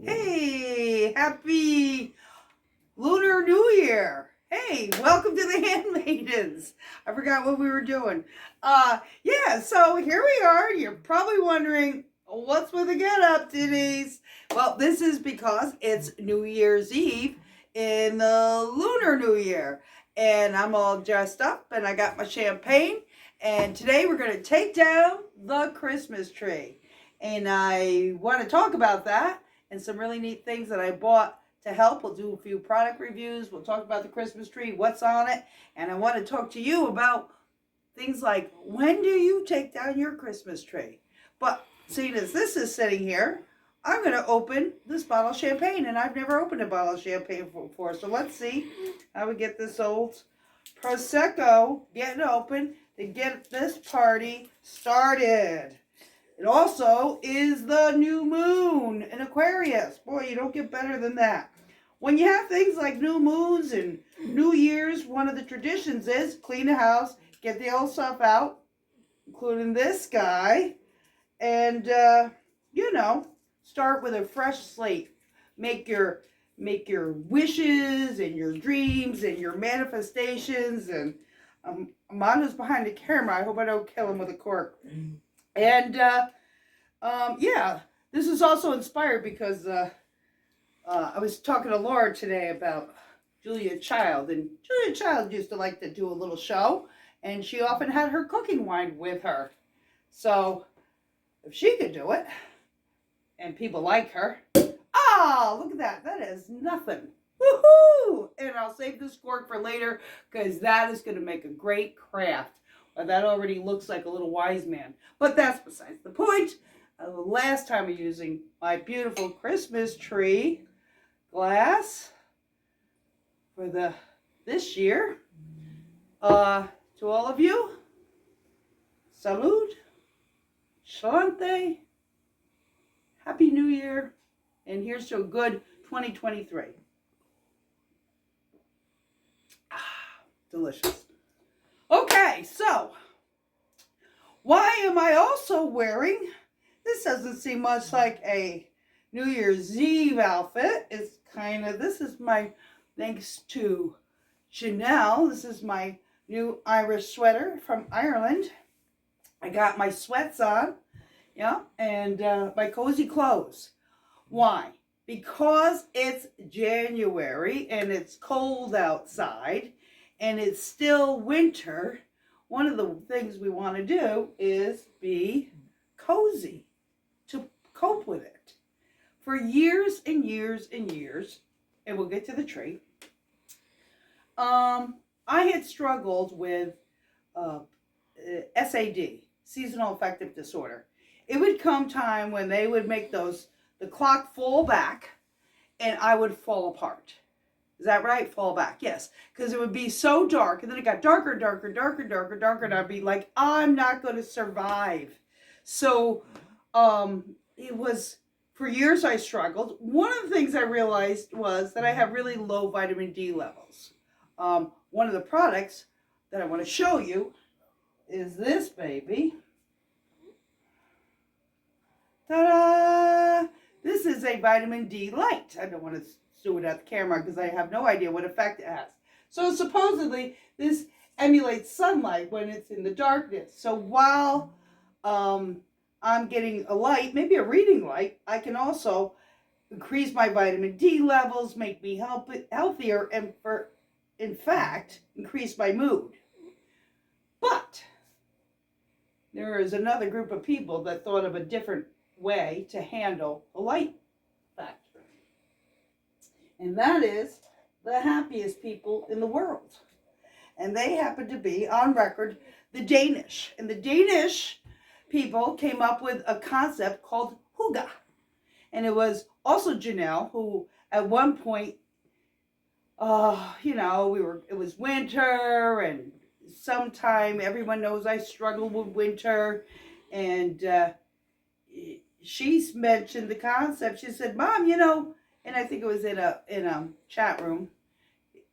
Hey, happy Lunar New Year. Hey, welcome to the Handmaidens. I forgot what we were doing. Yeah, so here we are. You're probably wondering, what's with the get up, Denise? Well, this is because it's New Year's Eve in the Lunar New Year. And I'm all dressed up and I got my champagne. And today we're going to take down the Christmas tree. And I want to talk about that and some really neat things that I bought to help. We'll do a few product reviews. We'll talk about the Christmas tree, what's on it. And I want to talk to you about things like, when do you take down your Christmas tree? But seeing as this is sitting here, I'm going to open this bottle of champagne. And I've never opened a bottle of champagne before. So let's see how we get this old Prosecco getting open to get this party started. It also is the new moon in Aquarius. Boy, you don't get better than that. When you have things like new moons and New Year's, one of the traditions is clean the house, get the old stuff out, including this guy, and, start with a fresh slate. Make your wishes and your dreams and your manifestations. And Amanda's behind the camera. I hope I don't kill him with a cork. And, this is also inspired because I was talking to Laura today about Julia Child. And Julia Child used to like to do a little show, and she often had her cooking wine with her. So, if she could do it, and people like her, look at that. That is nothing. Woohoo! And I'll save this cork for later because that is going to make a great craft. Well, that already looks like a little wise man. But that's besides the point. The last time I'm using my beautiful Christmas tree glass for this year. To all of you, salud, shalante, happy New Year, and here's to a good 2023. Delicious. Okay, so why am I also wearing, this doesn't seem much like a New Year's Eve outfit. It's this is my, thanks to Chanel, this is my new Irish sweater from Ireland. I got my sweats on, and my cozy clothes. Why? Because it's January and it's cold outside and it's still winter. One of the things we want to do is be cozy to cope with it. For years and years and years, and we'll get to the tree, I had struggled with SAD, seasonal affective disorder. It would come time when they would make the clock fall back and I would fall apart. Is that right? Fall back. Yes. Because it would be so dark. And then it got darker, darker, darker, darker, darker. And I'd be like, I'm not going to survive. So it was, for years I struggled. One of the things I realized was that I have really low vitamin D levels. One of the products that I want to show you is this baby. Ta-da! This is a vitamin D light. I don't want to do it at the camera because I have no idea what effect it has. So supposedly this emulates sunlight when it's in the darkness. So while I'm getting a light, maybe a reading light, I can also increase my vitamin D levels, make me healthier, and in fact, increase my mood. But there is another group of people that thought of a different way to handle a light factor. And that is the happiest people in the world. And they happen to be, on record, the Danish. And the Danish people came up with a concept called hygge. And it was also Janelle, who at one point, it was winter, and sometime everyone knows I struggle with winter. And she's mentioned the concept. She said, Mom, and I think it was in a chat room,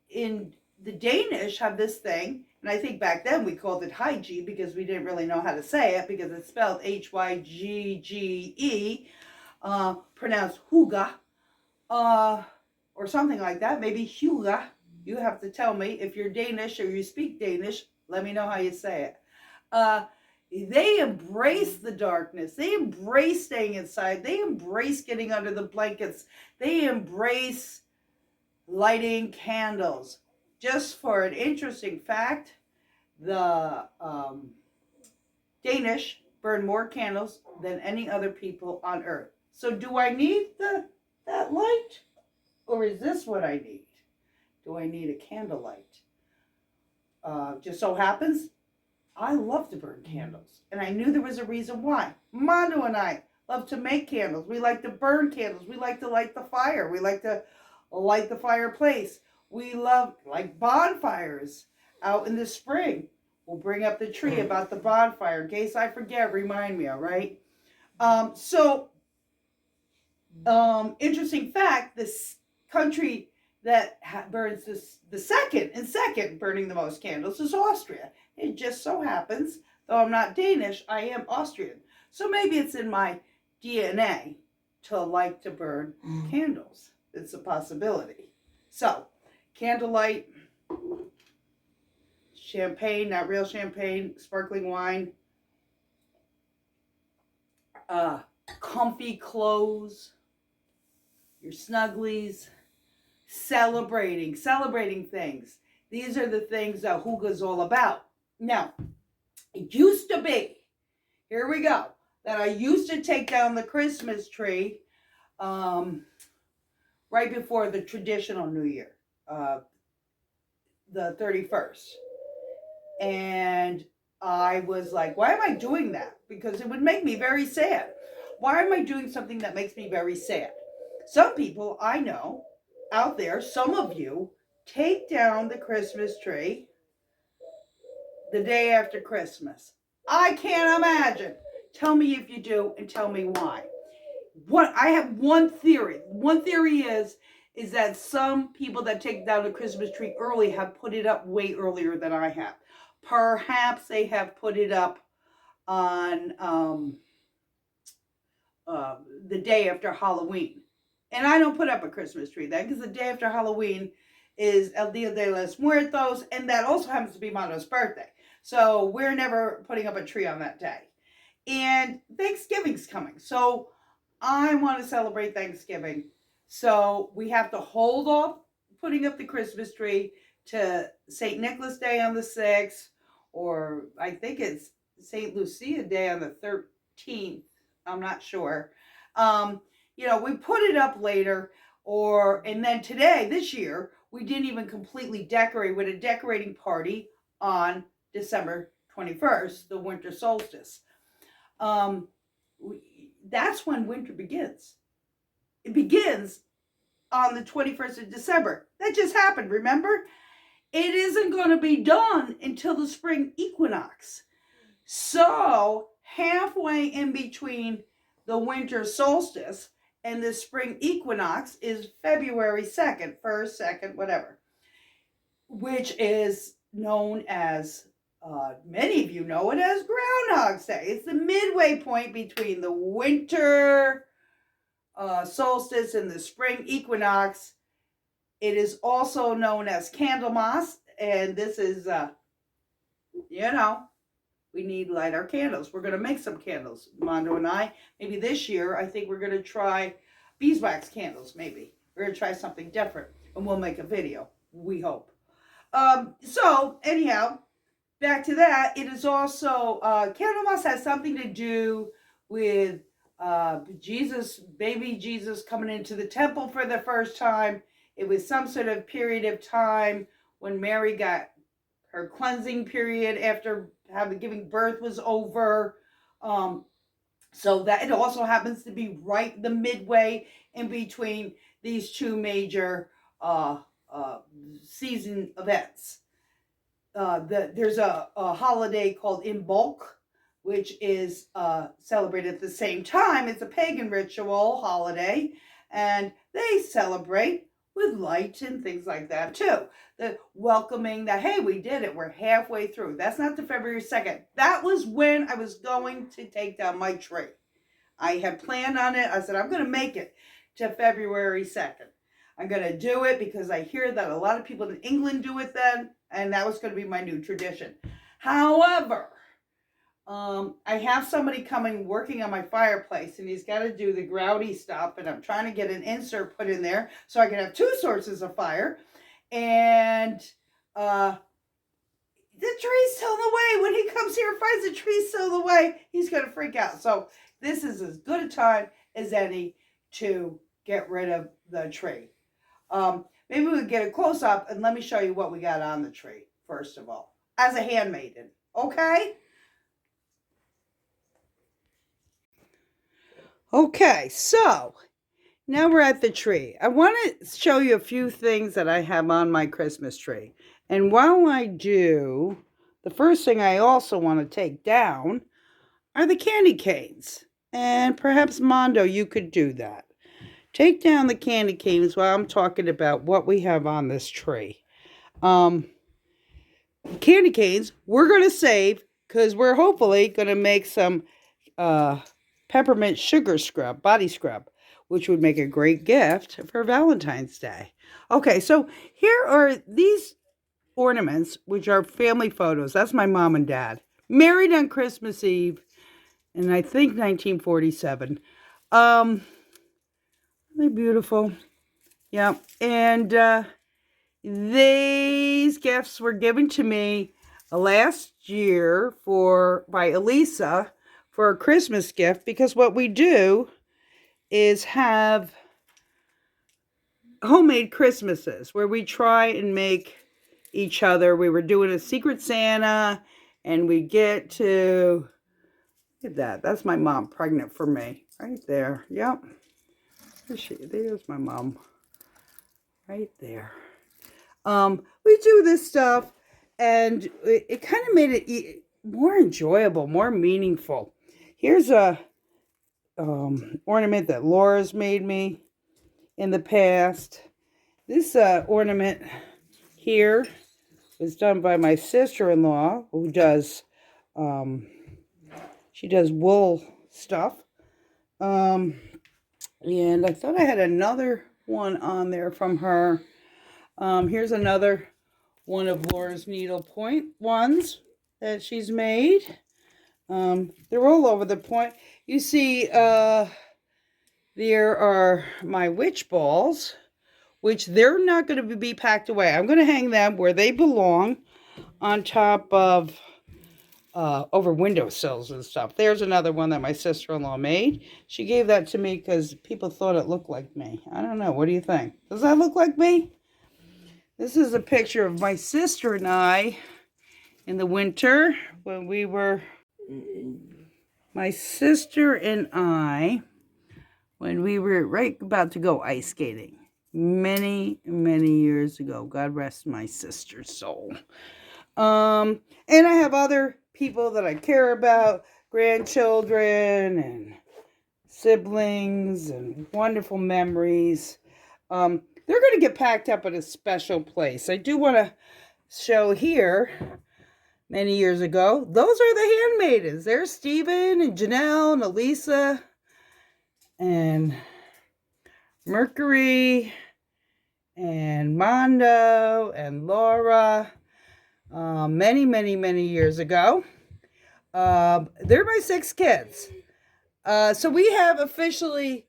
in the Danish have this thing, and I think back then we called it hygge because we didn't really know how to say it because it's spelled Hygge, pronounced hygge, or something like that. Maybe Huga. You have to tell me if you're Danish or you speak Danish. Let me know how you say it. They embrace the darkness. They embrace staying inside. They embrace getting under the blankets. They embrace lighting candles. Just for an interesting fact, the Danish burn more candles than any other people on earth. So do I need that light? Or is this what I need? Do I need a candlelight? Just so happens, I love to burn candles. And I knew there was a reason why. Mondo and I love to make candles. We like to burn candles. We like to light the fire. We like to light the fireplace. We love like bonfires out in the spring. We'll bring up the tree about the bonfire. In case I forget, remind me, all right? Interesting fact, this country that burns the second burning the most candles is Austria. It just so happens, though I'm not Danish, I am Austrian. So maybe it's in my DNA to like to burn candles. It's a possibility. So, candlelight, champagne, not real champagne, sparkling wine, comfy clothes, your snugglies, celebrating things. These are the things that Huga's all about. Now, it used to be, here we go, that I used to take down the Christmas tree right before the traditional New Year, the 31st. And I was like, why am I doing that? Because it would make me very sad. Why am I doing something that makes me very sad? Some people I know out there, some of you, take down the Christmas tree the day after Christmas. I can't imagine. Tell me if you do and tell me why. I have one theory. One theory is that some people that take down the Christmas tree early have put it up way earlier than I have. Perhaps they have put it up on the day after Halloween. And I don't put up a Christmas tree then, because the day after Halloween is El Dia de los Muertos, and that also happens to be Mondo's birthday. So we're never putting up a tree on that day. And Thanksgiving's coming. So I want to celebrate Thanksgiving. So we have to hold off putting up the Christmas tree to St. Nicholas Day on the 6th, or I think it's St. Lucia Day on the 13th. I'm not sure. We put it up later, and then today, this year, we didn't even completely decorate with a decorating party on December 21st, the winter solstice. That's when winter begins. It begins on the 21st of December. That just happened, remember? It isn't going to be done until the spring equinox. So, halfway in between the winter solstice and the spring equinox is February 2nd, 1st, 2nd, whatever, which is known as, many of you know it as Groundhog's Day. It's the midway point between the winter solstice and the spring equinox. It is also known as Candlemas, and this is, we need to light our candles. We're going to make some candles, Mondo and I. Maybe this year, I think we're going to try beeswax candles, maybe. We're going to try something different, and we'll make a video, we hope. So, anyhow, back to that. It is also, Candlemas has something to do with baby Jesus coming into the temple for the first time. It was some sort of period of time when Mary got her cleansing period after giving birth was over. So that it also happens to be right the midway in between these two major season events. There's a holiday called Imbolc, which is celebrated at the same time. It's a pagan ritual holiday, and they celebrate with light and things like that too. The welcoming that, hey, we did it. We're halfway through. That's not the February 2nd. That was when I was going to take down my tree. I had planned on it. I said, I'm going to make it to February 2nd. I'm going to do it because I hear that a lot of people in England do it then, and that was going to be my new tradition. However, I have somebody coming working on my fireplace, and he's got to do the grouty stuff, and I'm trying to get an insert put in there so I can have two sources of fire. And the tree's still in the way. When he comes here and finds the tree still in the way, he's going to freak out. So this is as good a time as any to get rid of the tree. Maybe we get a close up and let me show you what we got on the tree, first of all, as a handmaiden. Okay? Okay, so now we're at the tree. I want to show you a few things that I have on my Christmas tree. And while I do, the first thing I also want to take down are the candy canes. And perhaps, Mondo, you could do that. Take down the candy canes while I'm talking about what we have on this tree. Candy canes, we're going to save because we're hopefully going to make some peppermint sugar scrub, body scrub, which would make a great gift for Valentine's Day. Okay, so here are these ornaments, which are family photos. That's my mom and dad. Married on Christmas Eve in, I think, 1947. They're beautiful. Yeah, and these gifts were given to me last year by Elisa for a Christmas gift, because what we do is have homemade Christmases where we try and make each other. We were doing a Secret Santa, and we get to, look at that. That's my mom pregnant for me right there. Yep. There's my mom right there. We do this stuff, and it kind of made it more enjoyable, more meaningful. Here's a ornament that Laura's made me in the past. This ornament here was done by my sister-in-law, who does she does wool stuff. And I thought I had another one on there from her. Here's another one of Laura's needlepoint ones that she's made. They're all over the point. You see, there are my witch balls, which they're not going to be packed away. I'm going to hang them where they belong, on top of over windowsills and stuff. There's another one that my sister-in-law made. She gave that to me because people thought it looked like me. I don't know. What do you think? Does that look like me? This is a picture of my sister and I in the winter when we were, my sister and I, when we were right about to go ice skating many, many years ago. God rest my sister's soul. And I have other people that I care about, grandchildren and siblings and wonderful memories. They're going to get packed up at a special place. I do want to show here, many years ago, those are the handmaidens. There's Stephen and Janelle and Elisa and Mercury and Mondo and Laura. Many, many, many years ago. They're my 6 kids. So we have officially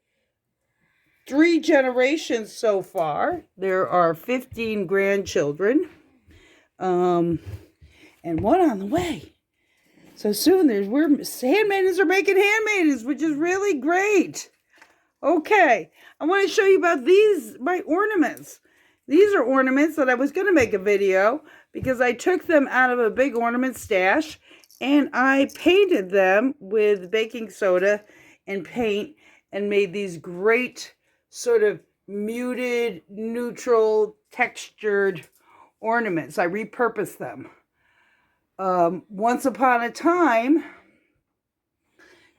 3 generations so far. There are 15 grandchildren. And one on the way. So soon handmaidens are making handmaidens, which is really great. Okay, I want to show you about my ornaments. These are ornaments that I was going to make a video because I took them out of a big ornament stash and I painted them with baking soda and paint and made these great sort of muted, neutral, textured ornaments. I repurposed them. Once upon a time,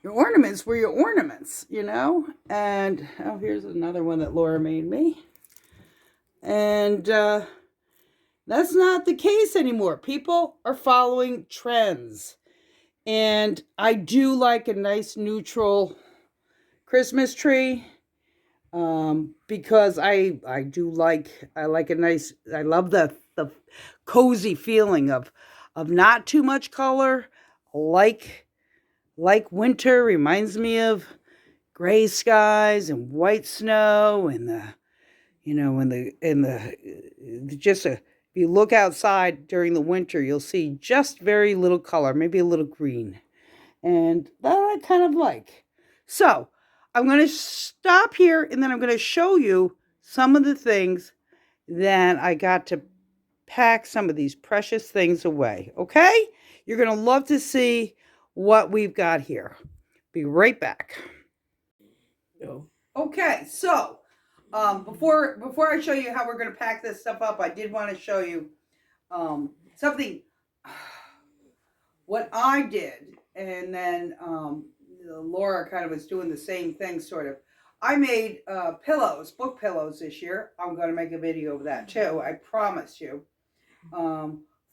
your ornaments were your ornaments, you know? And, oh, here's another one that Laura made me. And that's not the case anymore. People are following trends. And I do like a nice neutral Christmas tree. because I do like, I like a nice, I love the cozy feeling of not too much color, like winter. Reminds me of gray skies and white snow and the, you know, in the just a, if you look outside during the winter, you'll see just very little color, maybe a little green, and that I kind of like. So I'm going to stop here, and then I'm going to show you some of the things that I got to pack some of these precious things away. Okay? You're going to love to see what we've got here. Be right back. Go. Okay, so before I show you how we're going to pack this stuff up, I did want to show you something what I did, and then Laura kind of was doing the same thing, sort of. I made pillows, book pillows this year. I'm going to make a video of that too, I promise you,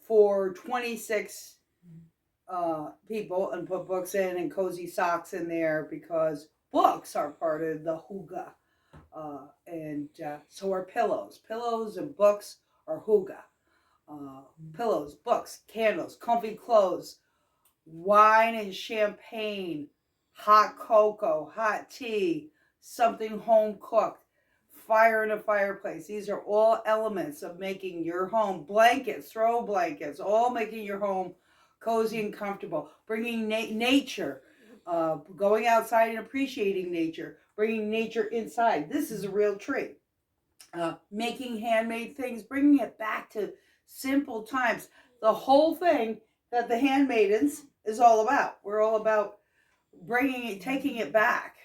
for 26 people, and put books in and cozy socks in there, because books are part of the hygge. And so are pillows. Pillows and books are hygge. Pillows, books, candles, comfy clothes, wine and champagne, hot cocoa, hot tea, something home cooked, fire in a fireplace. These are all elements of making your home, blankets, throw blankets, all making your home cozy and comfortable. Bringing nature, going outside and appreciating nature, bringing nature inside. This is a real tree. Making handmade things, bringing it back to simple times. The whole thing that the handmaidens is all about. We're all about bringing it, taking back,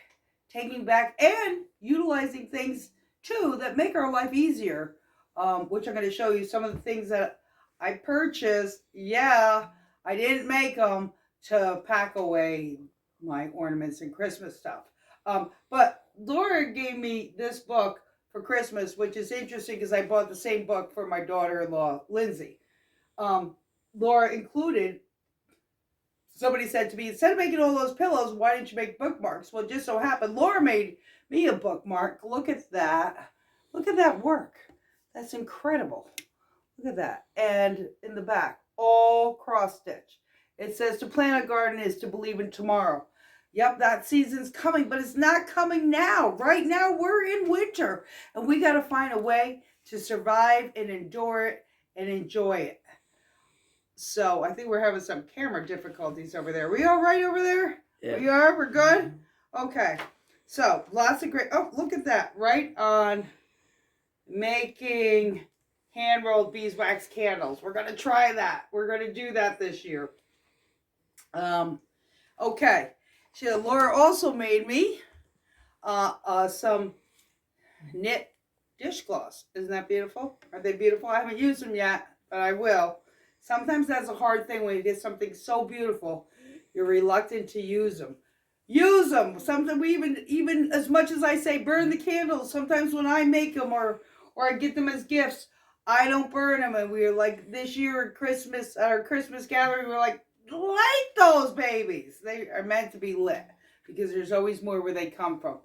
and utilizing things too that make our life easier. Which I'm going to show you some of the things that I purchased. Yeah, I didn't make them to pack away my ornaments and Christmas stuff. But Laura gave me this book for Christmas, which is interesting because I bought the same book for my daughter-in-law, Lindsay. Laura included, somebody said to me, instead of making all those pillows, why didn't you make bookmarks? Well, it just so happened Laura made me a bookmark. Look at that. Look at that work. That's incredible. Look at that. And in the back, all cross-stitch. It says, to plant a garden is to believe in tomorrow. Yep, that season's coming, but it's not coming now. Right now, we're in winter, and we got to find a way to survive and endure it and enjoy it. So I think we're having some camera difficulties over there. We all right over there? Yeah. We are? We're good? Okay. So lots of great, oh, look at that. Right on making hand-rolled beeswax candles. We're going to try that. We're going to do that this year. Okay. Laura also made me some knit dishcloths. Isn't that beautiful? Are they beautiful? I haven't used them yet, but I will. Sometimes that's a hard thing when you get something so beautiful, you're reluctant to use them. Use them. Something we even as much as I say burn the candles, sometimes when I make them or I get them as gifts, I don't burn them. And we were like, this year at Christmas, at our Christmas gathering, we were like, light those babies. They are meant to be lit because there's always more where they come from.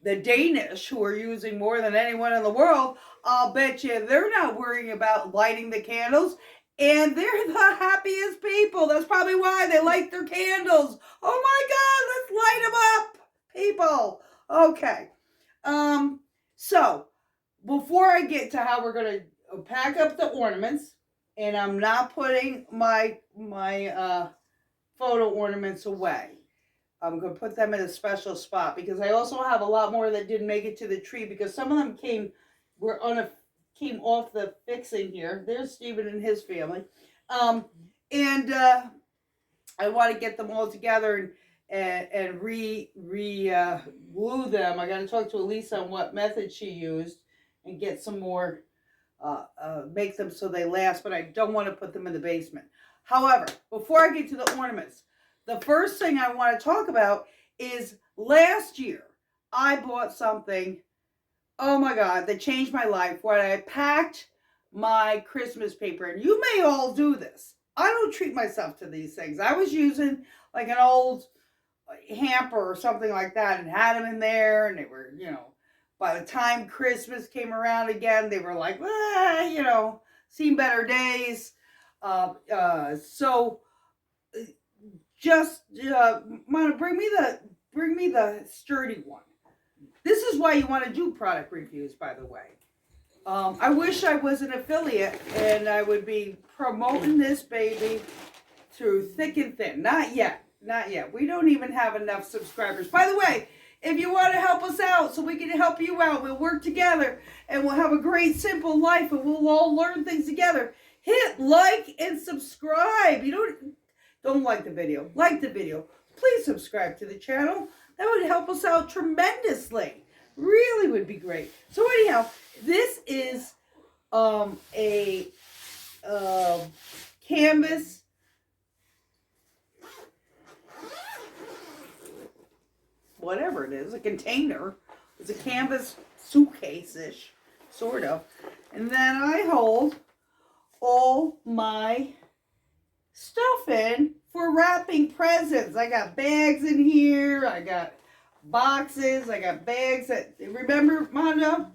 The Danish, who are using more than anyone in the world, I'll bet you they're not worrying about lighting the candles. And they're the happiest people. That's probably why they light their candles. Oh my God, let's light them up, people. Okay. So before I get to how we're going to pack up the ornaments, and I'm not putting my photo ornaments away. I'm going to put them in a special spot because I also have a lot more that didn't make it to the tree because some of them came off the fixing here. There's Stephen and his family. And I want to get them all together and glue them. I got to talk to Elisa on what method she used and get some more, make them so they last, but I don't want to put them in the basement. However, before I get to the ornaments, the first thing I want to talk about is last year I bought something, oh my God, that changed my life when I packed my Christmas paper. And you may all do this. I don't treat myself to these things. I was using like an old hamper or something like that and had them in there, and they were, By the time Christmas came around again, they were like, you know, seen better days. So just want to bring me the sturdy one. This is why you want to do product reviews, by the way. I wish I was an affiliate and I would be promoting this baby through thick and thin. Not yet. Not yet. We don't even have enough subscribers. By the way, if you want to help us out so we can help you out, we'll work together and we'll have a great, simple life and we'll all learn things together. Hit like and subscribe. You don't like the video. Like the video. Please subscribe to the channel. That would help us out tremendously. Really would be great. So anyhow, this is a canvas whatever it is, a container. It's a canvas suitcase-ish, sort of. And then I hold all my stuff in for wrapping presents. I got bags in here. I got boxes. I got bags that, remember, Mondo?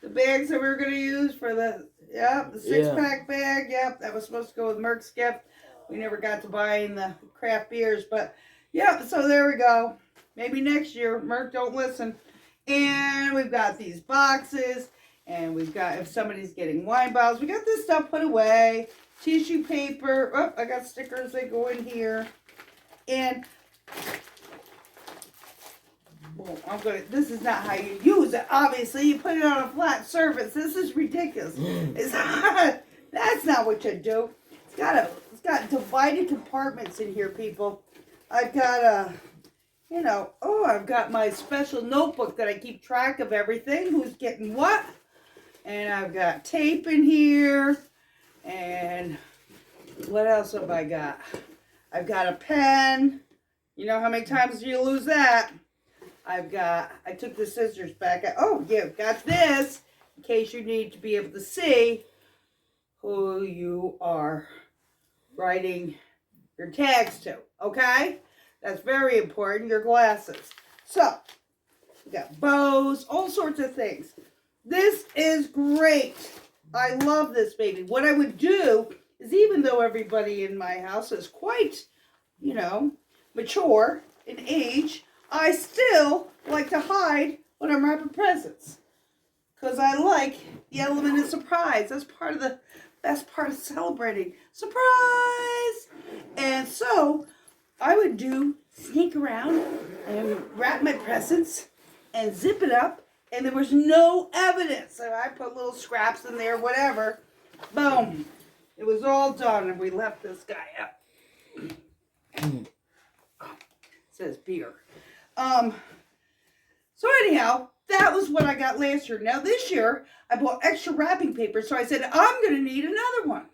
The bags that we were going to use for the six-pack bag. Yep, that was supposed to go with Merck's gift. We never got to buying the craft beers, but yep, so there we go. Maybe next year. Merck, don't listen. And we've got these boxes. And we've got, if somebody's getting wine bottles, we got this stuff put away. Tissue paper. Oh, I got stickers that go in here. And, well, this is not how you use it. Obviously, you put it on a flat surface. This is ridiculous. It's not, that's not what you do. It's got divided compartments in here, people. I've got I've got my special notebook that I keep track of everything, who's getting what. And I've got tape in here. And what else have I got? I've got a pen. You know how many times do you lose that? I took the scissors back. Got this in case you need to be able to see who you are writing your tags to. Okay? That's very important, your glasses. So, we got bows, all sorts of things. This is great. I love this baby. What I would do is, even though everybody in my house is quite, mature in age, I still like to hide when I'm wrapping presents. Because I like the element of surprise. That's part of the best part of celebrating. Surprise! And so, I would sneak around and wrap my presents and zip it up, and there was no evidence. So I put little scraps in there, whatever. Boom. It was all done, and we left this guy up. It says beer. So anyhow, that was what I got last year. Now this year, I bought extra wrapping paper, so I said, I'm going to need another one.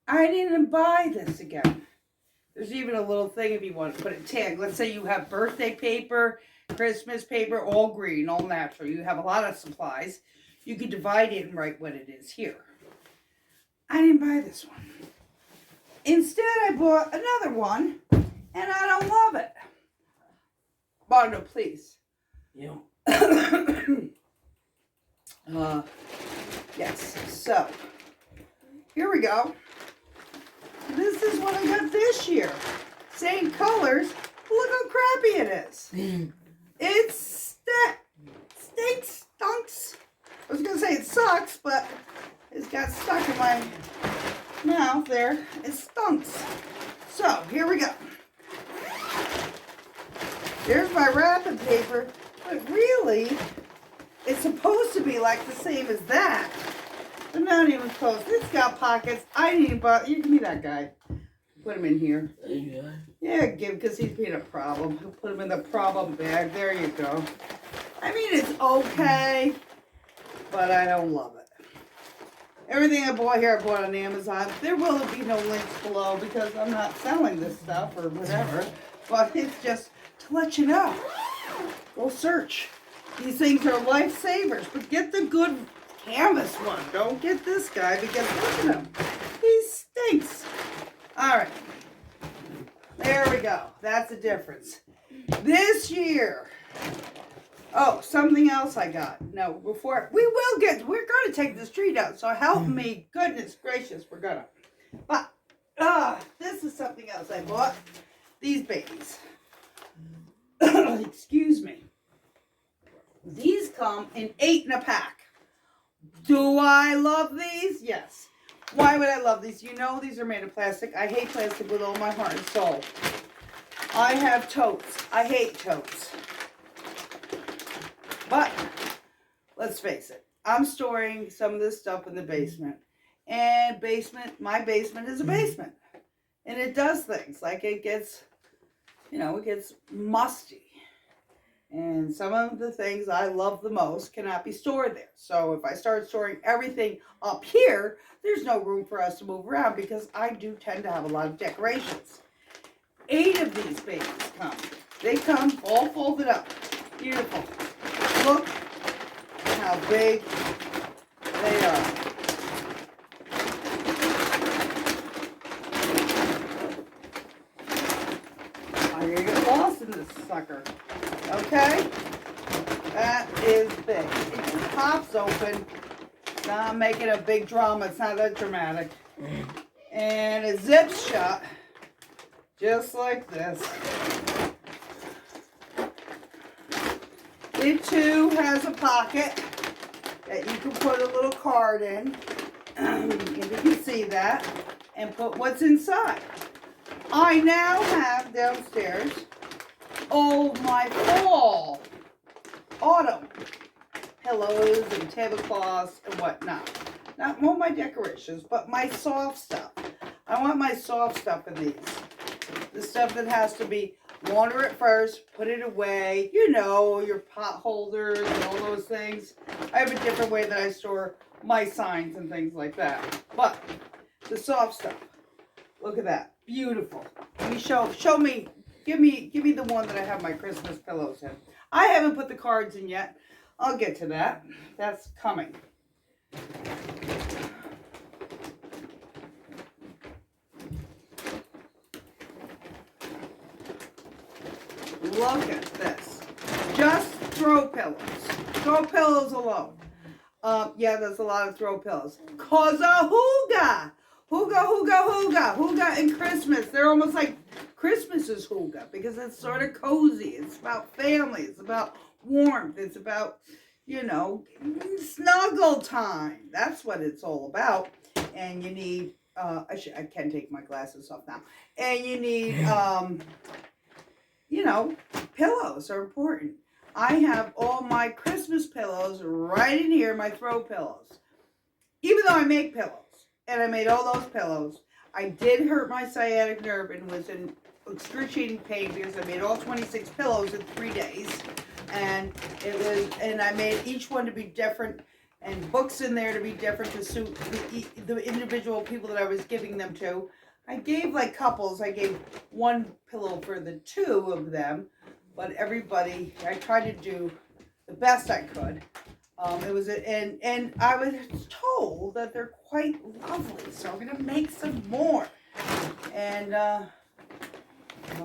I didn't buy this again. There's even a little thing if you want to put a tag. Let's say you have birthday paper, Christmas paper, all green, all natural. You have a lot of supplies. You can divide it and write what it is here. I didn't buy this one. Instead, I bought another one, and I don't love it. Mondo, please. Yeah. Yes. So, here we go. This is what I got this year. Same colors. Look how crappy it is. It stinks, stunks. I was going to say it sucks, but it's got stuck in my mouth there. It stunks. So, here we go. Here's my wrapping paper. But really, it's supposed to be like the same as that. But not even close. It's got pockets. I didn't even buy. You give me that guy. Put him in here. Yeah, because he's being a problem. I'll put him in the problem bag. There you go. I mean, it's okay, but I don't love it. Everything I bought here, I bought on Amazon. There will be no links below because I'm not selling this stuff or whatever. But it's just to let you know. Go search. These things are lifesavers, but get the good canvas one. Don't get this guy because look at him. He stinks. All right. There we go. That's the difference. This year, Oh, something else I got. No, before we're gonna take this tree down. So help me, goodness gracious, we're gonna. But this is something else I bought. These babies. Excuse me. These come in 8 in a pack. Do I love these? Yes. Why would I love these? You know these are made of plastic. I hate plastic with all my heart and soul. I have totes. I hate totes. But let's face it. I'm storing some of this stuff in the basement. And my basement is a basement. And it does things. Like it gets, it gets musty. And some of the things I love the most cannot be stored there. So if I start storing everything up here, there's no room for us to move around because I do tend to have a lot of decorations. 8 of these babies come. They come all folded up. Beautiful. Look how big they are. I'm going to get lost in this sucker. Okay? That is big. It just pops open. It's not making a big drama. It's not that dramatic. And it zips shut. Just like this. It too has a pocket that you can put a little card in. If you can see that. And put what's inside. I now have downstairs my fall, autumn pillows and tablecloths and whatnot. Not all my decorations, but my soft stuff. I want my soft stuff in these. The stuff that has to be launder it first, put it away, your pot holders and all those things. I have a different way that I store my signs and things like that. But the soft stuff, look at that, beautiful. Let me show me, give me the one that I have my Christmas pillows in. I haven't put the cards in yet. I'll get to that. That's coming. Look at this. Just throw pillows. Throw pillows alone. Yeah, there's a lot of throw pillows. Cause a hooga. Hooga and Christmas. They're almost like Christmas is hooga because it's sort of cozy. It's about family. It's about warmth. It's about, snuggle time. That's what it's all about. And you need, I can take my glasses off now. And you need, pillows are important. I have all my Christmas pillows right in here, my throw pillows. Even though I make pillows, and I made all those pillows, I did hurt my sciatic nerve and was in excruciating pain because I made all 26 pillows in 3 days. And I made each one to be different and books in there to be different to suit the individual people that I was giving them to. I gave like couples, I gave one pillow for the 2 of them, but everybody, I tried to do the best I could. And I was told that they're quite lovely, so I'm gonna make some more. And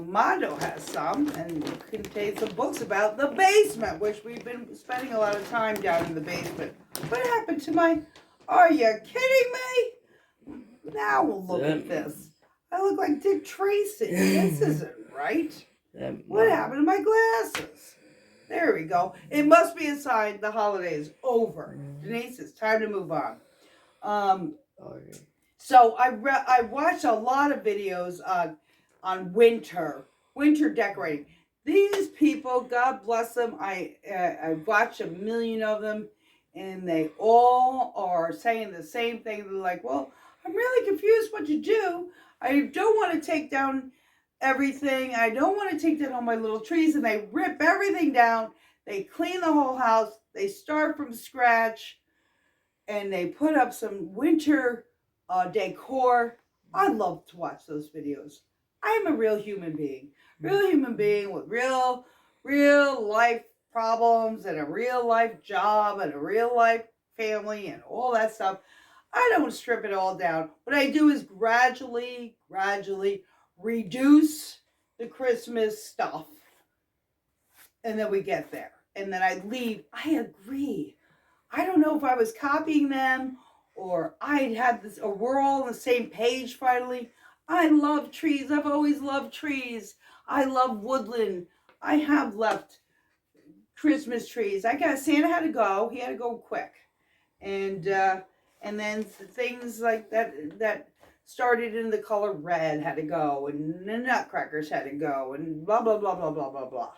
Mondo has some, and contains some books about the basement, which we've been spending a lot of time down in the basement. What happened to are you kidding me? Now we'll look at this. I look like Dick Tracy. This isn't right. What happened to my glasses? There we go. It must be a sign the holiday is over. Denise, it's time to move on. So I watched a lot of videos on winter decorating. These people, God bless them. I watched a million of them, and they all are saying the same thing. They're like, well, I'm really confused what to do. I don't want to take down everything. I don't want to take down all my little trees. And they rip everything down. They clean the whole house. They start from scratch. And they put up some winter decor. I love to watch those videos. I am a real human being. Real human being with real life problems and a real life job and a real life family and all that stuff. I don't strip it all down. What I do is gradually reduce the Christmas stuff. And then we get there. and then I'd leave. I agree. I don't know if I was copying them or I had this, or we're all on the same page finally. I love trees. I've always loved trees. I love woodland. I have left Christmas trees. Santa had to go. He had to go quick. And then things like that started in the color red had to go, and the nutcrackers had to go, and blah, blah, blah, blah, blah, blah, blah.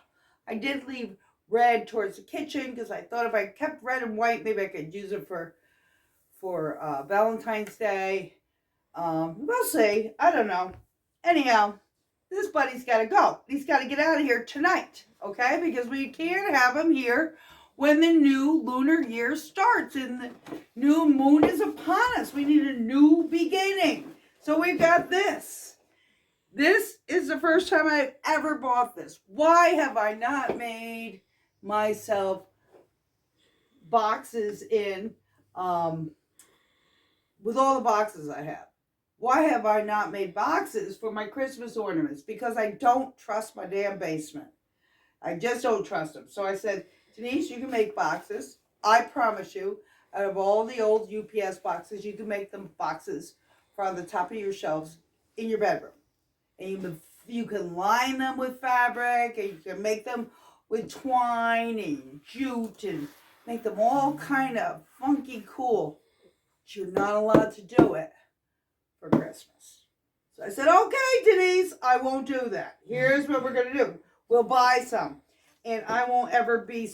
I did leave red towards the kitchen because I thought if I kept red and white, maybe I could use it for Valentine's Day. We'll see. I don't know. Anyhow, this buddy's got to go. He's got to get out of here tonight, okay? Because we can't have him here when the new lunar year starts and the new moon is upon us. We need a new beginning. So we've got this. This is the first time I've ever bought this. Why have I not made myself boxes in with all the boxes I have? Why have I not made boxes for my Christmas ornaments? Because I don't trust my damn basement. I just don't trust them. So I said, Denise, you can make boxes. I promise you, out of all the old UPS boxes, you can make them boxes for on the top of your shelves in your bedroom. And you can line them with fabric, and you can make them with twine and jute, and make them all kind of funky cool. But you're not allowed to do it for Christmas. So I said, okay, Denise, I won't do that. Here's what we're going to do. We'll buy some. And I won't ever be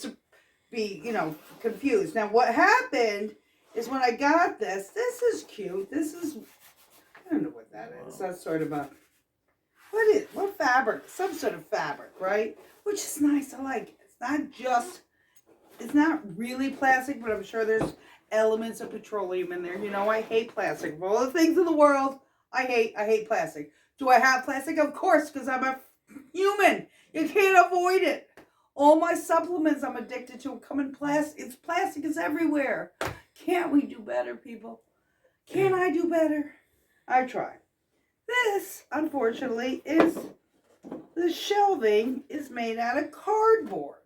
confused. Now, what happened is when I got this is cute. This is, I don't know what that is. That's sort of a, what fabric? Some sort of fabric, right? Which is nice. I like it. It's not really plastic, but I'm sure there's elements of petroleum in there. You know, I hate plastic. Of all the things in the world, I hate plastic. Do I have plastic? Of course, because I'm a human. You can't avoid it. All my supplements I'm addicted to come in plastic. It's plastic is everywhere. Can't we do better, people? Can I do better? I try. This, unfortunately, the shelving is made out of cardboard.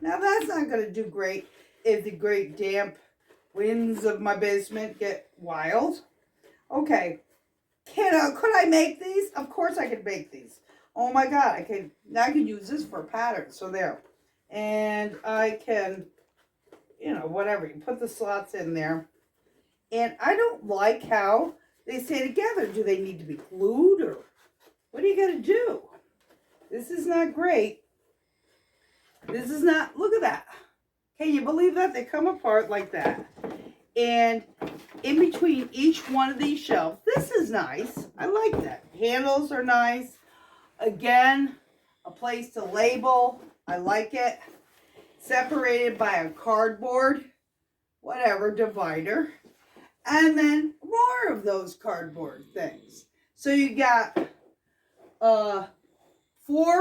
Now, that's not going to do great if the great damp winds of my basement get wild. Okay. Could I make these? Of course I could make these. Oh my God, I can use this for patterns. So there. And I can, whatever. You put the slots in there. And I don't like how they stay together. Do they need to be glued, or what do you got to do? This is not great. This is not, look at that. Can you believe that? They come apart like that. And in between each one of these shelves, this is nice. I like that. Handles are nice. Again, a place to label. I like it. Separated by a cardboard, divider. And then more of those cardboard things. So you got 4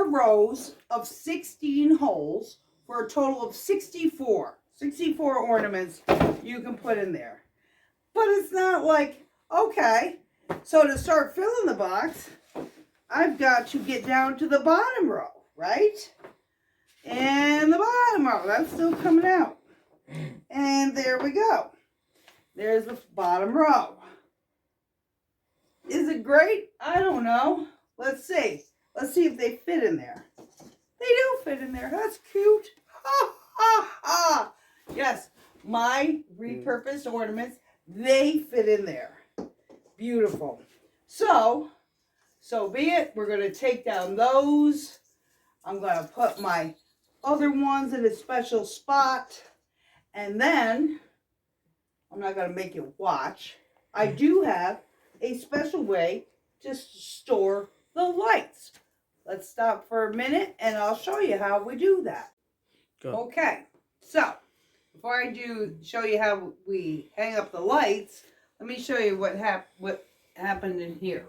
rows of 16 holes for a total of 64. 64 ornaments you can put in there. But it's not like, okay, so to start filling the box, I've got to get down to the bottom row, right? And the bottom row, that's still coming out. And there we go. There's the bottom row. Is it great? I don't know. Let's see. Let's see if they fit in there. They do fit in there. That's cute. Ha, ha, ha. Yes, my repurposed ornaments, they fit in there. Beautiful. So be it. We're going to take down those. I'm going to put my other ones in a special spot. And then, I'm not going to make you watch. I do have a special way to store the lights. Let's stop for a minute and I'll show you how we do that. Go. Okay, so before I show you how we hang up the lights, let me show you what happened in here.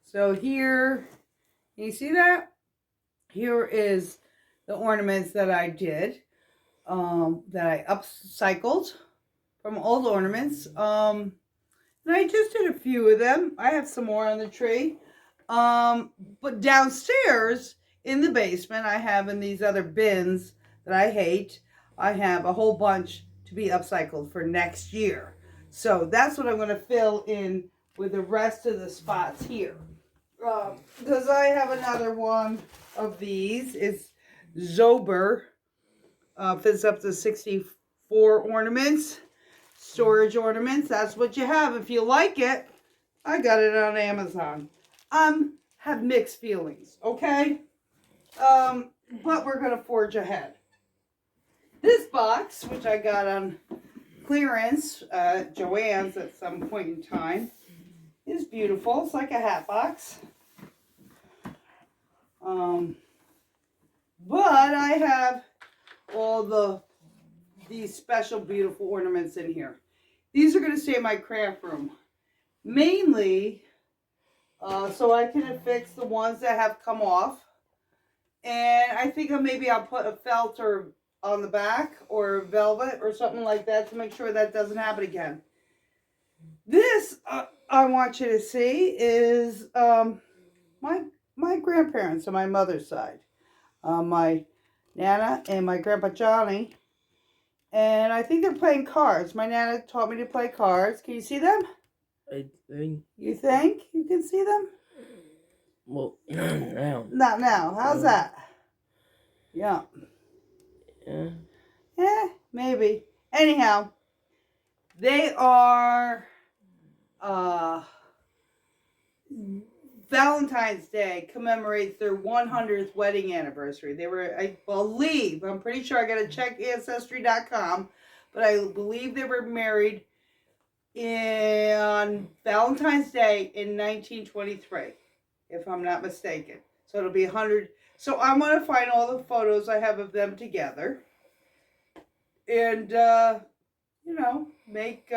So here, can you see that? Here is the ornaments that I did, that I upcycled from old ornaments. And I just did a few of them. I have some more on the tree. But downstairs in the basement, I have in these other bins that I hate, I have a whole bunch to be upcycled for next year. So that's what I'm going to fill in with the rest of the spots here. Because I have another one of these. It's Zober. Fits up to 64 ornaments. Storage ornaments. That's what you have. If you like it, I got it on Amazon. Have mixed feelings, okay? But we're going to forge ahead. This box, which I got on clearance at Joann's at some point in time, is beautiful. It's like a hat box. But I have all these special beautiful ornaments in here. These are going to stay in my craft room. Mainly so I can affix the ones that have come off. And I think maybe I'll put a felt or on the back or velvet or something like that to make sure that doesn't happen again. This I want you to see is my grandparents on my mother's side. My Nana and my Grandpa Johnny. And I think they're playing cards. My Nana taught me to play cards. Can you see them? I think. You think you can see them? Well, now. Not now. How's that? Yeah. Yeah. Yeah, maybe. Anyhow, they are Valentine's Day commemorates their 100th wedding anniversary. They were, I believe, I'm pretty sure I got to check Ancestry.com, but I believe they were married on Valentine's Day in 1923, if I'm not mistaken. So it'll be 100. So I want to find all the photos I have of them together. And, you know, make...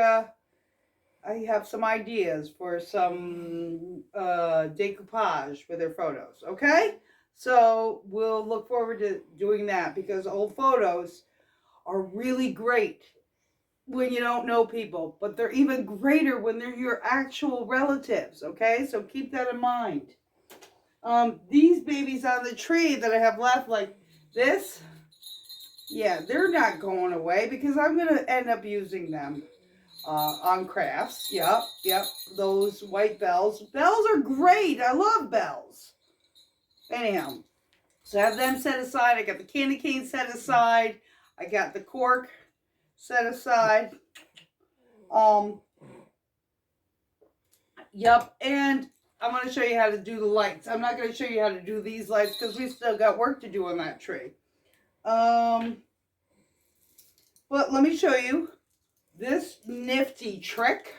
I have some ideas for some decoupage for their photos, okay? So we'll look forward to doing that because old photos are really great when you don't know people, but they're even greater when they're your actual relatives, okay? So keep that in mind. These babies on the tree that I have left like this, yeah, they're not going away because I'm going to end up using them. On crafts, yep, those white bells. Bells are great. I love bells. Anyhow, so I have them set aside. I got the candy cane set aside. I got the cork set aside. Yep, and I'm going to show you how to do the lights. I'm not going to show you how to do these lights because we still got work to do on that tree. But let me show you this nifty trick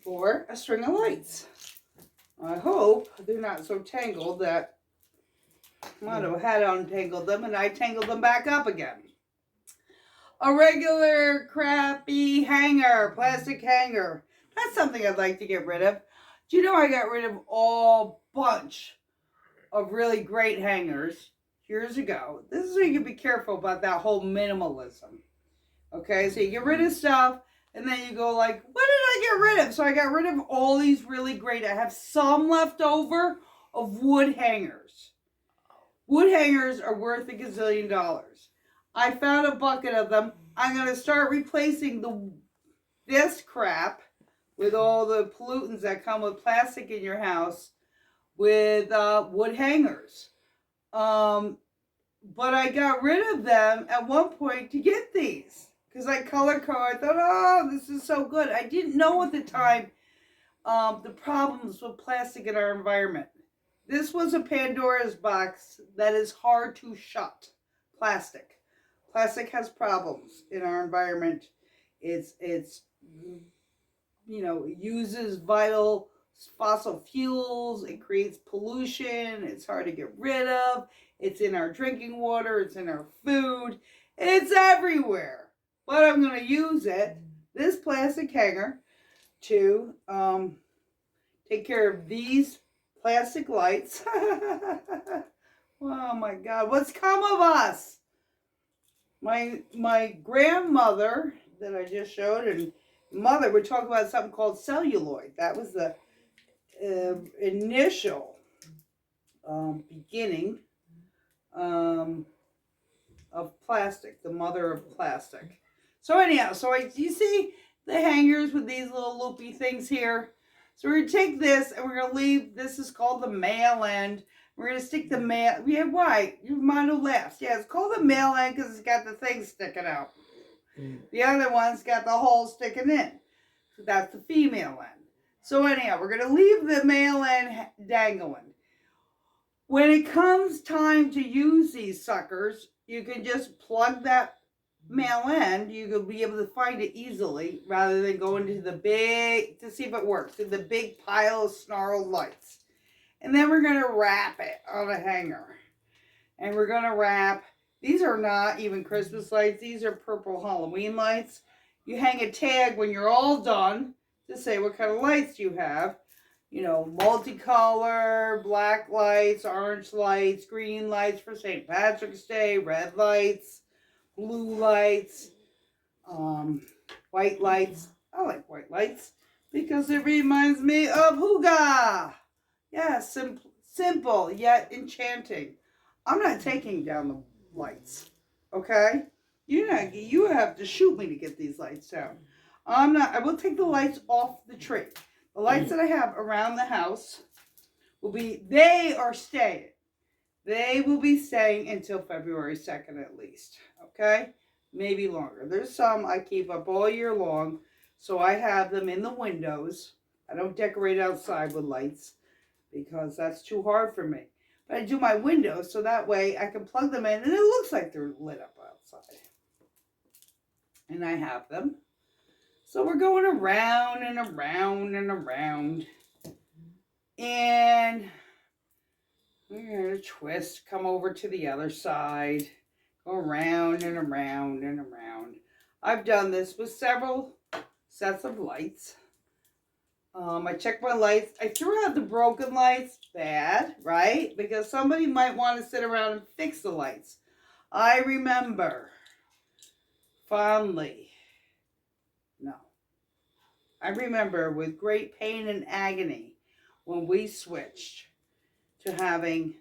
for a string of lights. I hope they're not so tangled that I might have had untangled them and I tangled them back up again. A regular crappy hanger, plastic hanger. That's something I'd like to get rid of. Do you know I got rid of a bunch of really great hangers years ago? This is where you can be careful about that whole minimalism. Okay, so you get rid of stuff, and then you go like, what did I get rid of? So I got rid of all these really great. I have some left over of wood hangers. Wood hangers are worth $1 gazillion. I found a bucket of them. I'm going to start replacing this crap with all the pollutants that come with plastic in your house with wood hangers. But I got rid of them at one point to get these. Because I color code, I thought, oh, this is so good. I didn't know at the time the problems with plastic in our environment. This was a Pandora's box that is hard to shut. Plastic. Plastic has problems in our environment. It's you know, it uses vital fossil fuels. It creates pollution. It's hard to get rid of. It's in our drinking water. It's in our food. It's everywhere. But I'm going to use this plastic hanger, to take care of these plastic lights. Oh my God, what's come of us? My grandmother that I just showed and mother would talk about something called celluloid. That was the initial beginning of plastic, the mother of plastic. So anyhow, you see the hangers with these little loopy things here. So we're going to take this and we're going to leave, this is called the male end. We're going to stick the male, yeah, why? Your mind will laugh. Yeah, it's called the male end because it's got the thing sticking out. The other one's got the hole sticking in. So that's the female end. So anyhow, we're going to leave the male end dangling. When it comes time to use these suckers, you can just plug that male end. You could be able to find it easily rather than going to the big, to see if it works, to the big pile of snarled lights. And then we're going to wrap it on a hanger. And we're going to wrap, these are not even Christmas lights, these are purple Halloween lights. You hang a tag when you're all done to say what kind of lights you have. You know, multicolor, black lights, orange lights, green lights for St. Patrick's Day, red lights, blue lights, white lights. I like white lights because it reminds me of Hygge. Yeah, simple yet enchanting. I'm not taking down the lights, okay? You have to shoot me to get these lights down. I will take the lights off the tree. The lights that I have around the house they are staying. They will be staying until February 2nd at least, okay? Maybe longer. There's some I keep up all year long, so I have them in the windows. I don't decorate outside with lights because that's too hard for me. But I do my windows so that way I can plug them in and it looks like they're lit up outside. And I have them. So we're going around and around and around. And we're going to twist, come over to the other side. Go around and around and around. I've done this with several sets of lights. I checked my lights. I threw out the broken lights. Bad, right? Because somebody might want to sit around and fix the lights. I remember fondly. No. I remember with great pain and agony when we switched to having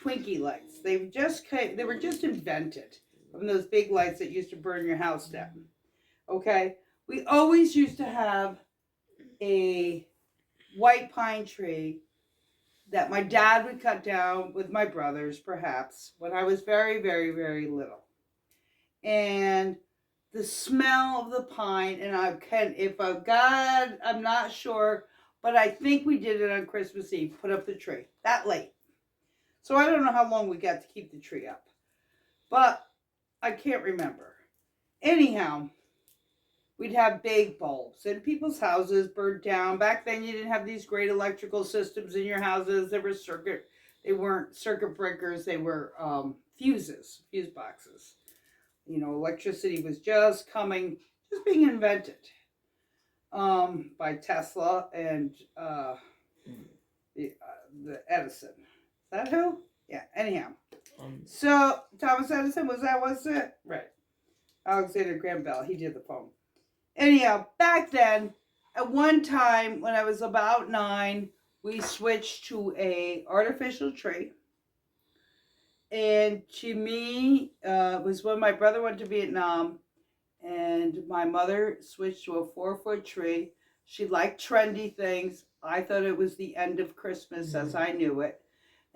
Twinkie lights. They were just invented from those big lights that used to burn your house down. Okay? We always used to have a white pine tree that my dad would cut down with my brothers, perhaps, when I was very, very, very little. And the smell of the pine, and I'm not sure, but I think we did it on Christmas Eve, put up the tree, that late. So I don't know how long we got to keep the tree up, but I can't remember. Anyhow, we'd have big bulbs, and people's houses burned down. Back then, you didn't have these great electrical systems in your houses. They weren't circuit breakers. They were fuse boxes. You know, electricity was just being invented by Tesla and the Edison. Is that who? Yeah, anyhow. So, Thomas Edison, was it? Right. Alexander Graham Bell, he did the phone. Anyhow, back then, at one time when I was about 9, we switched to a artificial tree. And to me, it was when my brother went to Vietnam and my mother switched to a 4-foot tree. She liked trendy things. I thought it was the end of Christmas as I knew it.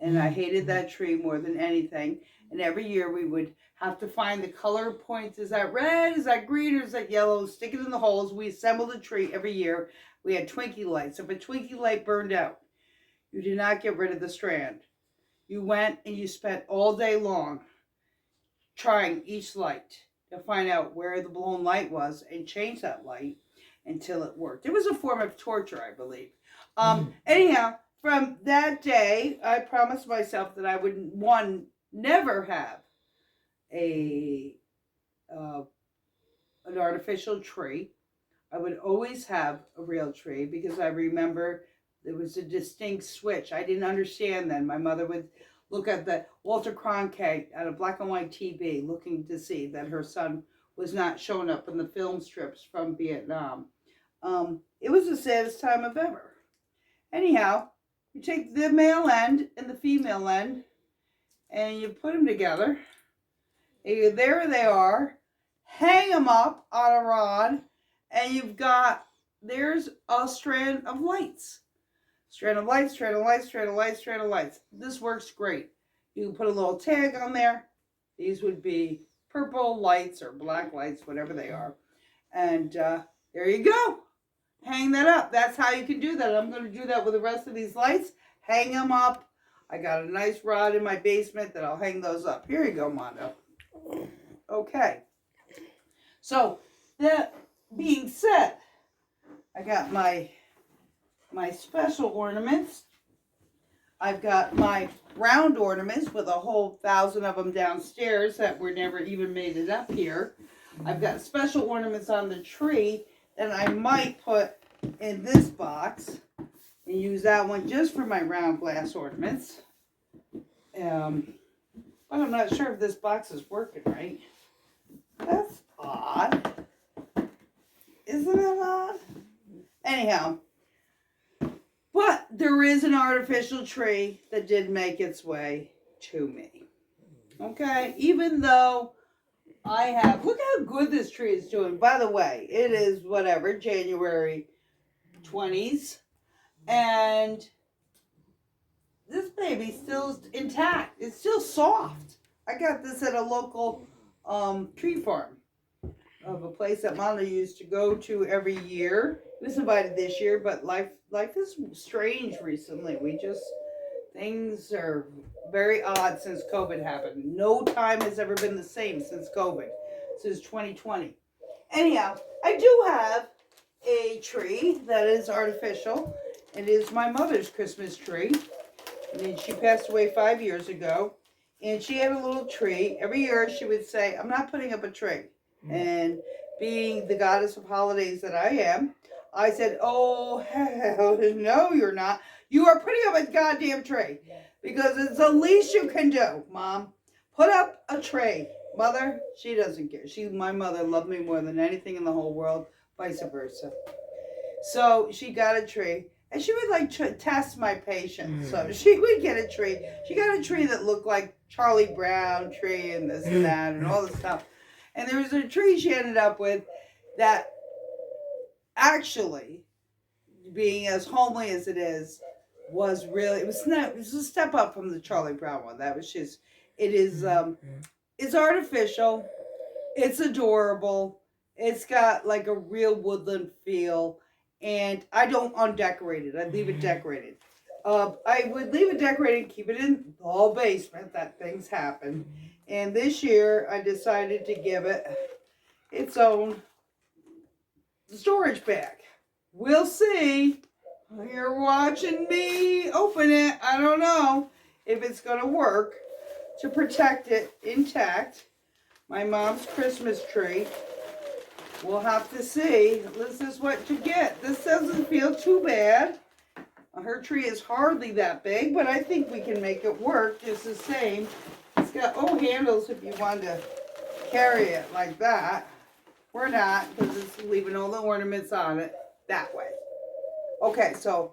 And I hated that tree more than anything. And every year we would have to find the color points. Is that red? Is that green? Or is that yellow? Stick it in the holes. We assembled a tree every year. We had Twinkie lights. If a Twinkie light burned out, you did not get rid of the strand. You went and you spent all day long trying each light to find out where the blown light was and change that light until it worked. It was a form of torture, I believe. Anyhow, from that day, I promised myself that I would, never have an artificial tree. I would always have a real tree because I remember there was a distinct switch. I didn't understand then. My mother would look at the Walter Cronkite at a black and white TV looking to see that her son was not showing up in the film strips from Vietnam. It was the saddest time of ever. Anyhow, you take the male end and the female end and you put them together There they are. Hang them up on a rod, and you've got, there's a strand of lights. Strand of lights, strand of lights, strand of lights, strand of lights. This works great. You can put a little tag on there. These would be purple lights or black lights, whatever they are. And there you go. Hang that up. That's how you can do that. I'm going to do that with the rest of these lights. Hang them up. I got a nice rod in my basement that I'll hang those up. Here you go, Mondo. Okay. So, that being said, I got my special ornaments. I've got my round ornaments with a whole 1,000 of them downstairs that were never even made it up here. I've got special ornaments on the tree that I might put in this box and use that one just for my round glass ornaments. But I'm not sure if this box is working right. That's odd. Isn't it odd? Anyhow, but there is an artificial tree that did make its way to me. Okay, even though I have, look how good this tree is doing. By the way, it is whatever, January 20s. And this baby's still intact. It's still soft. I got this at a local tree farm of a place that Mama used to go to every year. He was invited this year, but life is strange recently. Things are very odd since COVID happened. No time has ever been the same since COVID, since 2020. Anyhow, I do have a tree that is artificial. It is my mother's Christmas tree. And she passed away 5 years ago. And she had a little tree. Every year she would say, I'm not putting up a tree. And being the goddess of holidays that I am, I said, oh, hell no, you're not. You are putting up a goddamn tree. Because it's the least you can do, Mom. Put up a tree. Mother, she doesn't care. My mother loved me more than anything in the whole world, vice versa. So she got a tree. And she would like test my patience. So she would get a tree. She got a tree that looked like Charlie Brown tree and this and that and all this stuff. And there was a tree she ended up with that actually, being as homely as it is, was really, it was a step up from the Charlie Brown one. That was just, it's artificial. It's adorable. It's got like a real woodland feel. And I don't undecorate it. I leave it decorated. I would leave it decorated, keep it in the whole basement. That things happen. And this year, I decided to give it its own storage bag. We'll see. You're watching me open it. I don't know if it's going to work to protect it intact. My mom's Christmas tree. We'll have to see. This is what you get. This doesn't feel too bad. Her tree is hardly that big, but I think we can make it work just the same. It's got handles if you want to carry it like that. We're not, because it's leaving all the ornaments on it that way. Okay, so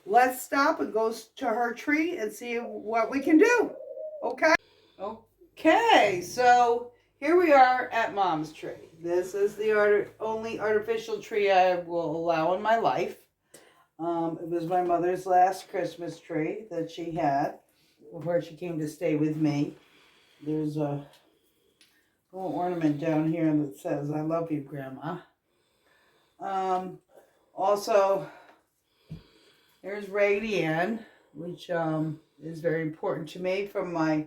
let's stop and go to her tree and see what we can do. Okay? Okay, so here we are at Mom's tree. This is the only artificial tree I will allow in my life. It was my mother's last Christmas tree that she had before she came to stay with me. There's a little ornament down here that says, I love you, Grandma. Also, there's Raggedy Ann, which is very important to me from my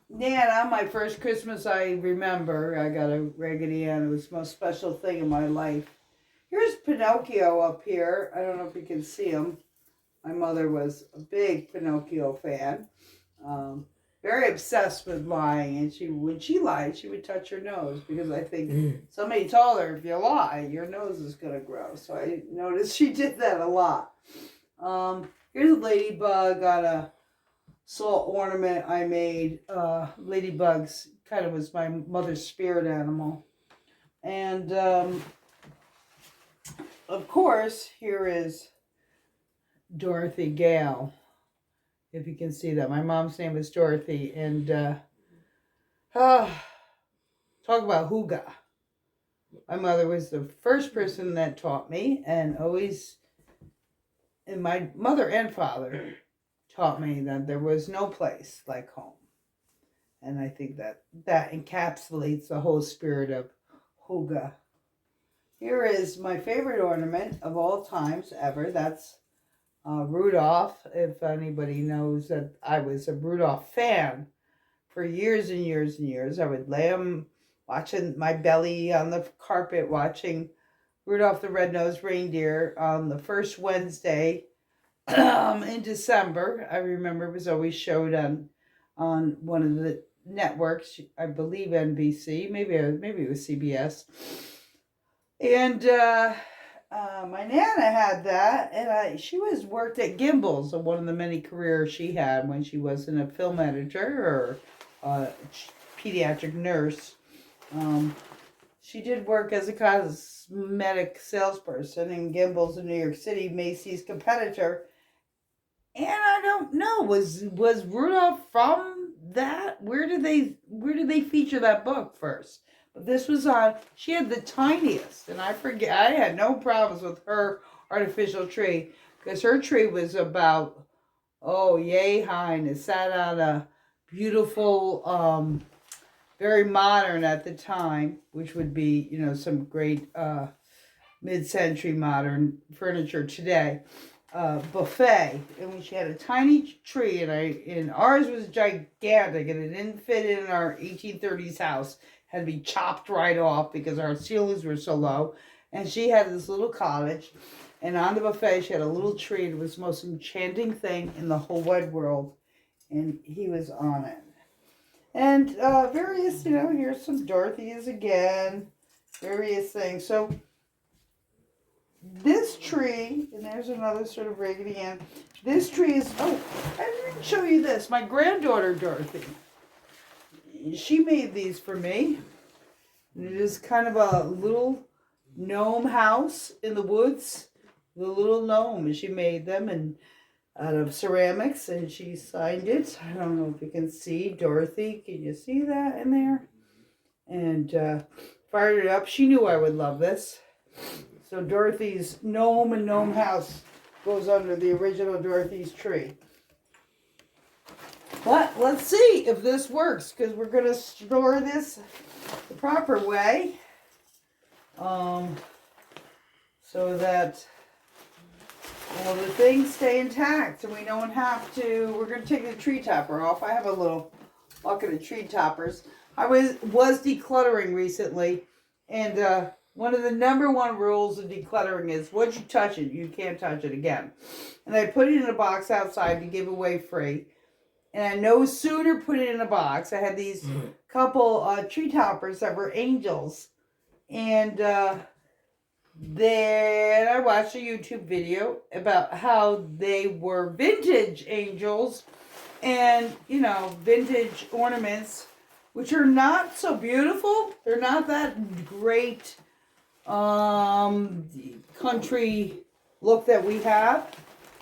Nana. My first Christmas I remember, I got a Raggedy Ann. It was the most special thing in my life. Here's Pinocchio up here. I don't know if you can see him. My mother was a big Pinocchio fan. Very obsessed with lying. And when she lied, she would touch her nose. Because I think somebody told her, if you lie, your nose is going to grow. So I noticed she did that a lot. Here's a ladybug on a salt ornament I made. Ladybugs kind of was my mother's spirit animal. And of course, here is Dorothy Gale. If you can see that. My mom's name is Dorothy. And Talk about hygge. My mother was the first person that taught me, and my mother and father taught me that there was no place like home. And I think that encapsulates the whole spirit of hygge. Here is my favorite ornament of all times ever. That's Rudolph. If anybody knows that I was a Rudolph fan for years and years and years, I would lay him watching my belly on the carpet, watching Rudolph the Red-Nosed Reindeer on the first Wednesday in December. I remember it was always showed on one of the networks, I believe NBC, maybe it was CBS. And my Nana had that, and she worked at Gimbel's, one of the many careers she had when she wasn't a film editor or a pediatric nurse. She did work as a cosmetic salesperson in Gimbel's in New York City, Macy's competitor. And I don't know, was Rudolph from that? Where did they feature that book first? But this was on. She had the tiniest, and I had no problems with her artificial tree because her tree was about yay high, and it sat on a beautiful, very modern at the time, which would be some great mid-century modern furniture today. Buffet, and she had a tiny tree, and ours was gigantic, and it didn't fit in our 1830s house. Had to be chopped right off because our ceilings were so low. And she had this little cottage, and on the buffet she had a little tree. It was the most enchanting thing in the whole wide world, and he was on it. And various, here's some Dorothy's again, various things. So this tree, and there's another sort of raggedy end. This tree is, I didn't show you this. My granddaughter, Dorothy, she made these for me. And it is kind of a little gnome house in the woods. The little gnome, and she made them out of ceramics, and she signed it. I don't know if you can see Dorothy. Can you see that in there? And fired it up. She knew I would love this. So Dorothy's gnome and gnome house goes under the original Dorothy's tree. But let's see if this works, because we're going to store this the proper way, so that all the things stay intact and we don't have to. We're going to take the tree topper off. I have a little bucket of tree toppers. I was decluttering recently, and one of the number one rules of decluttering is once you touch it, you can't touch it again. And I put it in a box outside to give away free. And I no sooner put it in a box. I had these couple tree toppers that were angels. And then I watched a YouTube video about how they were vintage angels and, vintage ornaments, which are not so beautiful. They're not that great country look that we have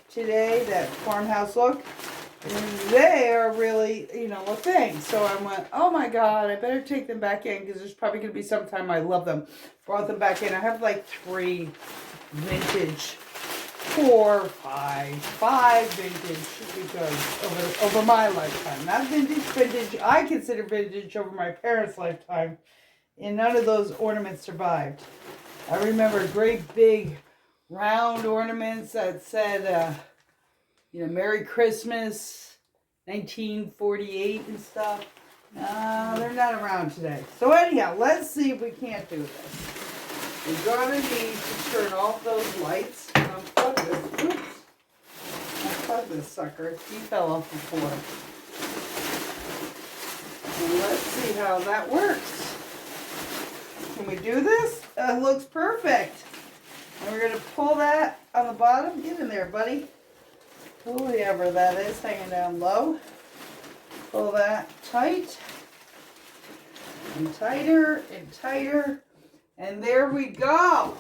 today, that farmhouse look. And they are really, a thing. So I went, oh my God, I better take them back in because there's probably going to be some time I love them. Brought them back in. I have like 3 vintage, 4, 5 vintage, because over my lifetime. Not vintage. I consider vintage over my parents' lifetime. And none of those ornaments survived. I remember great big round ornaments that said, Merry Christmas, 1948 and stuff. They're not around today. So anyhow, let's see if we can't do this. We're going to need to turn off those lights. Unplug this. Oops. Unplug this sucker. He fell off the floor. And let's see how that works. Can we do this? It looks perfect. And we're going to pull that on the bottom. Get in there, buddy. Whoever that is hanging down low. Pull that tight. And tighter and tighter. And there we go.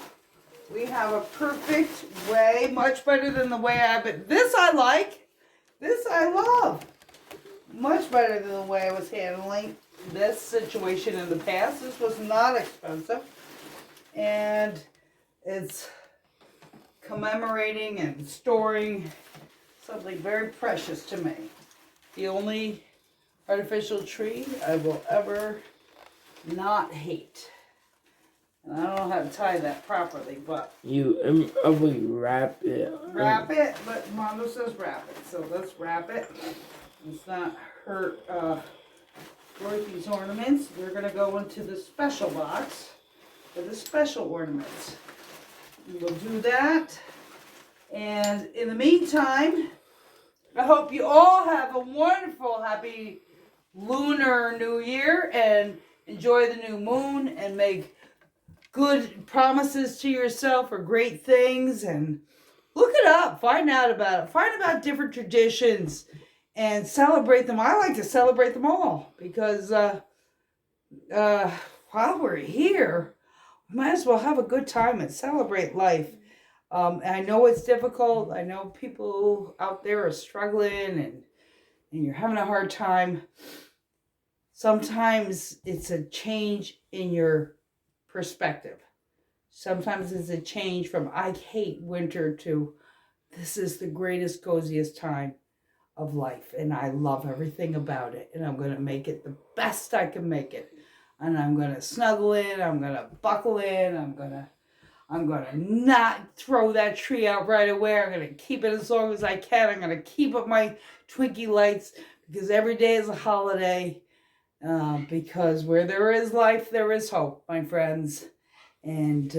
We have a perfect way. Much better than the way I have it. This I like. This I love. much better than the way I was handling this situation in the past. This was not expensive. And it's commemorating and storing something very precious to me. The only artificial tree I will ever not hate. And I don't know how to tie that properly, but You probably wrap it. wrap it, but Mondo says wrap it. So let's wrap it. Let's not hurt Dorothy's ornaments. They're gonna go into the special box for the special ornaments. And we'll do that. And in the meantime, I hope you all have a wonderful, happy Lunar New Year and enjoy the new moon and make good promises to yourself for great things and look it up, find out about it, find about different traditions and celebrate them. I like to celebrate them all because while we're here, we might as well have a good time and celebrate life. And I know it's difficult. I know people out there are struggling and you're having a hard time. Sometimes it's a change in your perspective. Sometimes it's a change from I hate winter to this is the greatest, coziest time of life. And I love everything about it. And I'm going to make it the best I can make it. And I'm going to snuggle in. I'm going to buckle in. I'm going to not throw that tree out right away. I'm going to keep it as long as I can. I'm going to keep up my Twinkie lights because every day is a holiday. Because where there is life, there is hope, my friends. And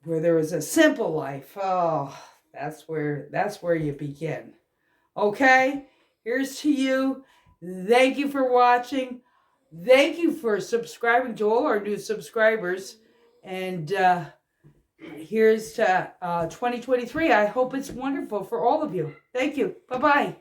where there is a simple life, oh, that's where you begin. Okay? Here's to you. Thank you for watching. Thank you for subscribing to all our new subscribers. And here's to 2023. I hope it's wonderful for all of you. Thank you. Bye-bye.